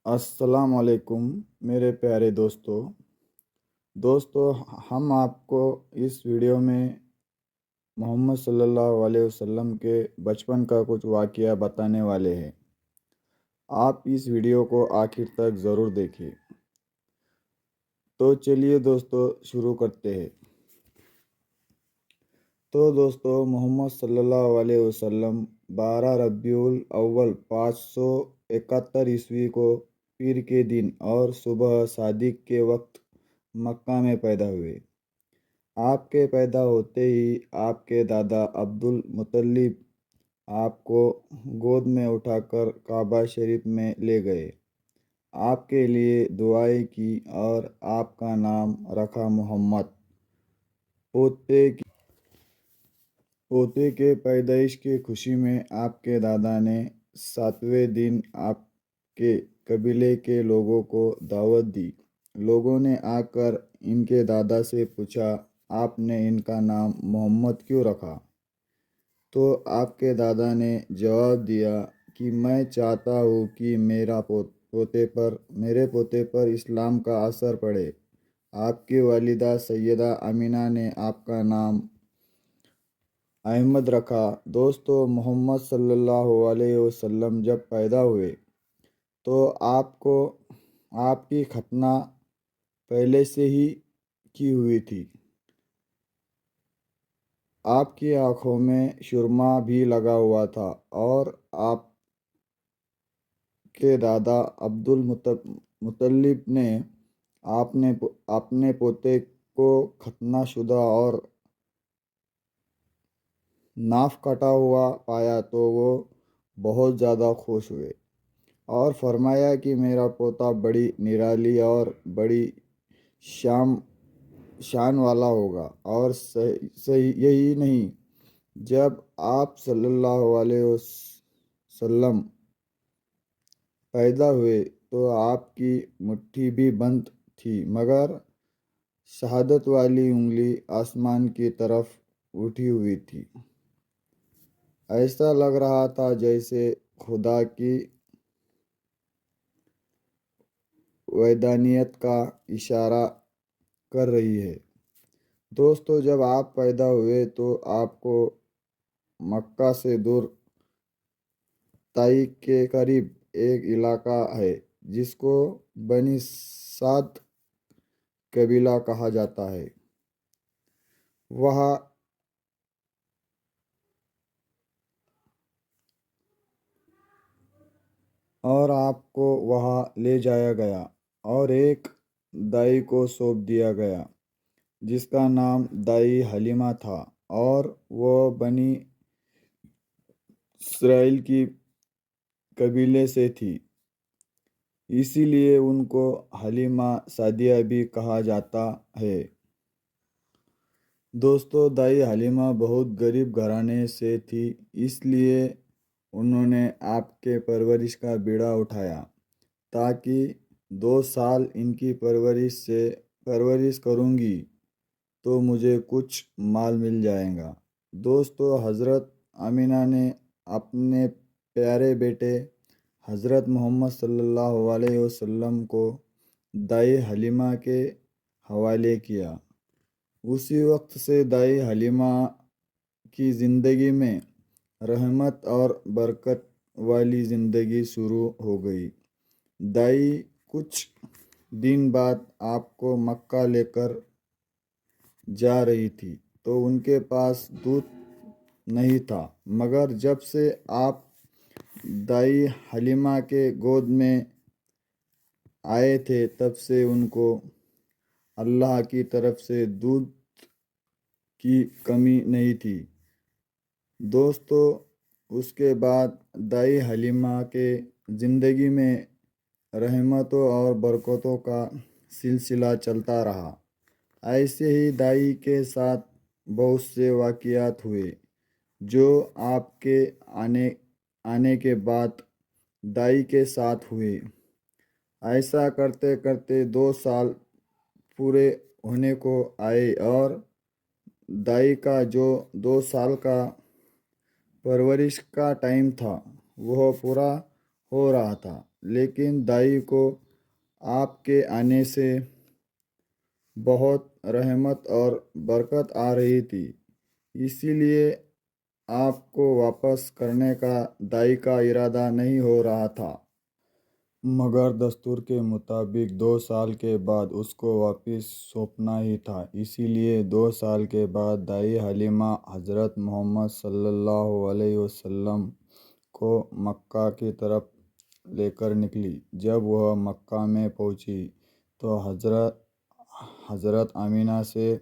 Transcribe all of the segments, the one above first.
السلام علیکم میرے پیارے دوستو، ہم آپ کو اس ویڈیو میں محمد صلی اللہ علیہ وسلم کے بچپن کا کچھ واقعہ بتانے والے ہیں۔ آپ اس ویڈیو کو آخر تک ضرور دیکھیں۔ تو چلیے دوستو شروع کرتے ہیں۔ تو دوستو محمد صلی اللہ علیہ وسلم 12 ربیع الاول 571 عیسوی کو پیر کے دن اور صبح صادق کے وقت مکہ میں پیدا ہوئے۔ آپ کے پیدا ہوتے ہی آپ کے دادا عبد المطلب آپ کو گود میں اٹھا کر کعبہ شریف میں لے گئے، آپ کے لیے دعائیں کی اور آپ کا نام رکھا محمد۔ پوتے کے پیدائش کی خوشی میں آپ کے دادا نے 7ویں دن آپ کے قبیلے کے لوگوں کو دعوت دی۔ لوگوں نے آ کر ان کے دادا سے پوچھا، آپ نے ان کا نام محمد کیوں رکھا؟ تو آپ کے دادا نے جواب دیا کہ میں چاہتا ہوں کہ میرے پوتے پر اسلام کا اثر پڑے۔ آپ کی والدہ سیدہ آمینہ نے آپ کا نام احمد رکھا۔ دوستو محمد صلی اللہ علیہ وسلم جب پیدا ہوئے تو آپ کی ختنہ پہلے سے ہی کی ہوئی تھی۔ آپ کی آنکھوں میں سرما بھی لگا ہوا تھا اور آپ کے دادا عبد المطلب نے اپنے پوتے کو ختنہ شدہ اور ناف کٹا ہوا پایا تو وہ بہت زیادہ خوش ہوئے اور فرمایا کہ میرا پوتا بڑی نرالی اور بڑی شان والا ہوگا۔ اور یہی نہیں، جب آپ صلی اللہ علیہ وسلم پیدا ہوئے تو آپ کی مٹھی بھی بند تھی، مگر شہادت والی انگلی آسمان کی طرف اٹھی ہوئی تھی۔ ایسا لگ رہا تھا جیسے خدا کی وحدانیت کا اشارہ کر رہی ہے۔ دوستو جب آپ پیدا ہوئے تو آپ کو مکہ سے دور طائف کے قریب ایک علاقہ ہے جس کو بنی سعد قبیلہ کہا جاتا ہے، اور آپ کو وہاں لے جایا گیا اور ایک دائی کو سونپ دیا گیا جس کا نام دائی حلیمہ تھا، اور وہ بنی اسرائیل کی قبیلے سے تھی، اسی لیے ان کو حلیمہ سعدیہ بھی کہا جاتا ہے۔ دوستو دائی حلیمہ بہت غریب گھرانے سے تھی، اس لیے انہوں نے آپ کے پرورش کا بیڑا اٹھایا تاکہ 2 سال ان کی پرورش کروں گی تو مجھے کچھ مال مل جائے گا۔ دوستو حضرت آمینہ نے اپنے پیارے بیٹے حضرت محمد صلی اللہ علیہ وسلم کو دائی حلیمہ کے حوالے کیا۔ اسی وقت سے دائی حلیمہ کی زندگی میں رحمت اور برکت والی زندگی شروع ہو گئی۔ دائی کچھ دن بعد آپ کو مکہ لے کر جا رہی تھی تو ان کے پاس دودھ نہیں تھا، مگر جب سے آپ دائی حلیمہ کے گود میں آئے تھے تب سے ان کو اللہ کی طرف سے دودھ کی کمی نہیں تھی۔ دوستو اس کے بعد دائی حلیمہ کے زندگی میں رحمتوں اور برکتوں کا سلسلہ چلتا رہا۔ ایسے ہی دائی کے ساتھ بہت سے واقعات ہوئے جو آپ کے آنے کے بعد دائی کے ساتھ ہوئے۔ ایسا کرتے کرتے 2 سال پورے ہونے کو آئے اور دائی کا جو 2 سال کا پرورش کا ٹائم تھا وہ پورا ہو رہا تھا، لیکن دائی کو آپ کے آنے سے بہت رحمت اور برکت آ رہی تھی، اسی لیے آپ کو واپس کرنے کا دائی کا ارادہ نہیں ہو رہا تھا۔ مگر دستور کے مطابق 2 سال کے بعد اس کو واپس سونپنا ہی تھا، اسی لیے 2 سال کے بعد دائی حلیمہ حضرت محمد صلی اللہ علیہ وسلم کو مکہ کی طرف لے کر نکلی۔ جب وہ مکہ میں پہنچی تو حضرت آمینہ سے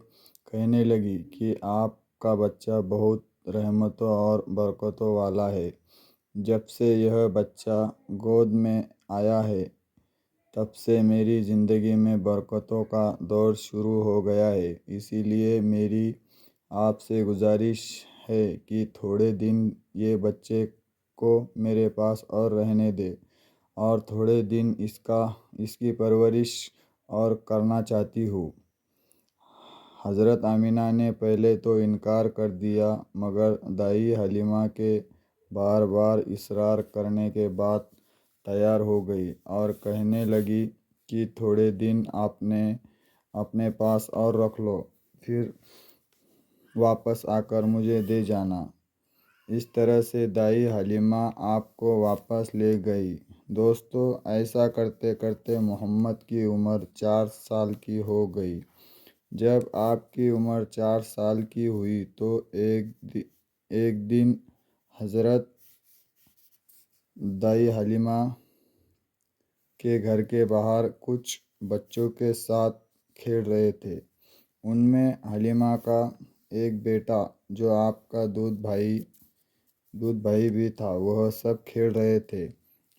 کہنے لگی کہ آپ کا بچہ بہت رحمتوں اور برکتوں والا ہے۔ جب سے یہ بچہ گود میں آیا ہے تب سے میری زندگی میں برکتوں کا دور شروع ہو گیا ہے، اسی لیے میری آپ سے گزارش ہے کہ تھوڑے دن یہ بچے کو میرے پاس اور رہنے دے، اور تھوڑے دن اس کی پرورش اور کرنا چاہتی ہوں۔ حضرت آمینہ نے پہلے تو انکار کر دیا، مگر دائی حلیمہ کے بار بار اصرار کرنے کے بعد تیار ہو گئی اور کہنے لگی کہ تھوڑے دن اپنے پاس اور رکھ لو، پھر واپس آ کر مجھے دے جانا۔ اس طرح سے دائی حلیمہ آپ کو واپس لے گئی۔ دوستو، ایسا کرتے کرتے محمد کی عمر 4 سال کی ہو گئی۔ جب آپ کی عمر 4 سال کی ہوئی تو ایک دن حضرت دائی حلیمہ کے گھر کے باہر کچھ بچوں کے ساتھ کھیل رہے تھے۔ ان میں حلیمہ کا ایک بیٹا جو آپ کا دودھ بھائی بھی تھا، وہ سب کھیل رہے تھے۔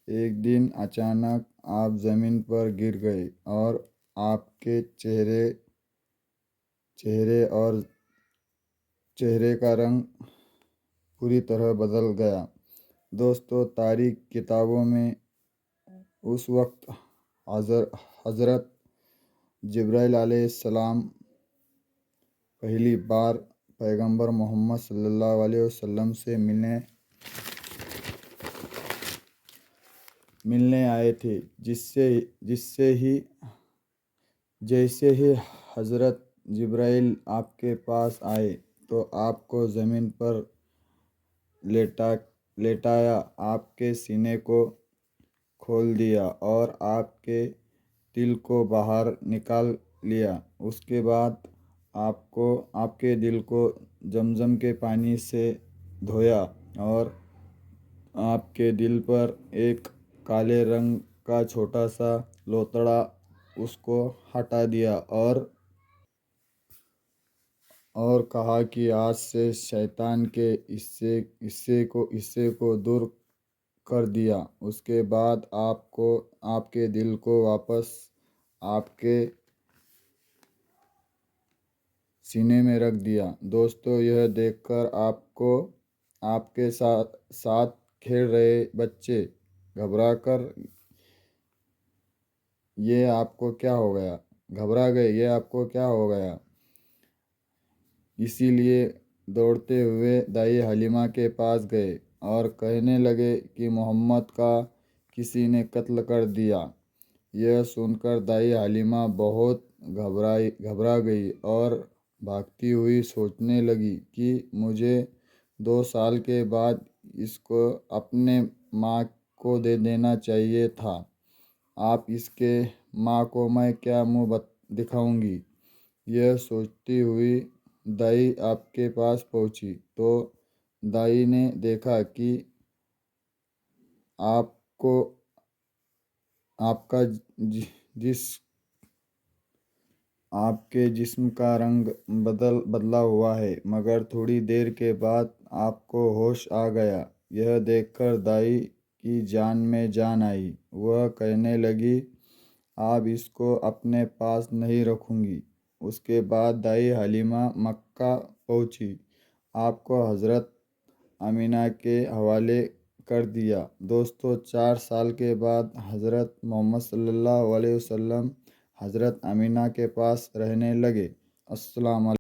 ایک دن اچانک آپ زمین پر گر گئے اور آپ کے چہرے کا رنگ پوری طرح بدل گیا۔ دوستو، تاریخ کتابوں میں اس وقت حضرت جبرائیل علیہ السلام پہلی بار پیغمبر محمد صلی اللہ علیہ وسلم سے ملنے آئے تھے، جیسے ہی حضرت جبرائیل آپ کے پاس آئے تو آپ کو زمین پر لیٹایا، آپ کے سینے کو کھول دیا اور آپ کے دل کو باہر نکال لیا۔ اس کے بعد آپ کے دل کو زمزم کے پانی سے دھویا اور آپ کے دل پر ایک کالے رنگ کا چھوٹا سا لوتڑا اس کو ہٹا دیا اور کہا کہ آج سے شیطان کے حصے کو دور کر دیا۔ اس کے بعد آپ کے دل کو واپس آپ کے سینے میں رکھ دیا۔ دوستو، یہ دیکھ کر آپ کے ساتھ کھیل رہے بچے گھبرا گئے، یہ آپ کو کیا ہو گیا؟ اسی لیے دوڑتے ہوئے دائی حلیمہ کے پاس گئے اور کہنے لگے کہ محمد کا کسی نے قتل کر دیا۔ یہ سن کر دائی حلیمہ بہت گھبرا گئی اور بھاگتی ہوئی سوچنے لگی کہ مجھے 2 سال کے بعد اس کو اپنے ماں کو دے دینا چاہیے تھا، اب اس کے ماں کو میں کیا منہ دکھاؤں گی؟ یہ سوچتی ہوئی دائی آپ کے پاس پہنچی تو دائی نے دیکھا کہ آپ کے جسم کا رنگ بدلا ہوا ہے، مگر تھوڑی دیر کے بعد آپ کو ہوش آ گیا۔ یہ دیکھ کر دائی کی جان میں جان آئی۔ وہ کہنے لگی، اب اس کو اپنے پاس نہیں رکھوں گی۔ اس کے بعد دائی حلیمہ مکہ پہنچی، آپ کو حضرت آمینہ کے حوالے کر دیا۔ دوستو، 4 سال کے بعد حضرت محمد صلی اللہ علیہ وسلم حضرت آمینہ کے پاس رہنے لگے۔ السلام علیکم۔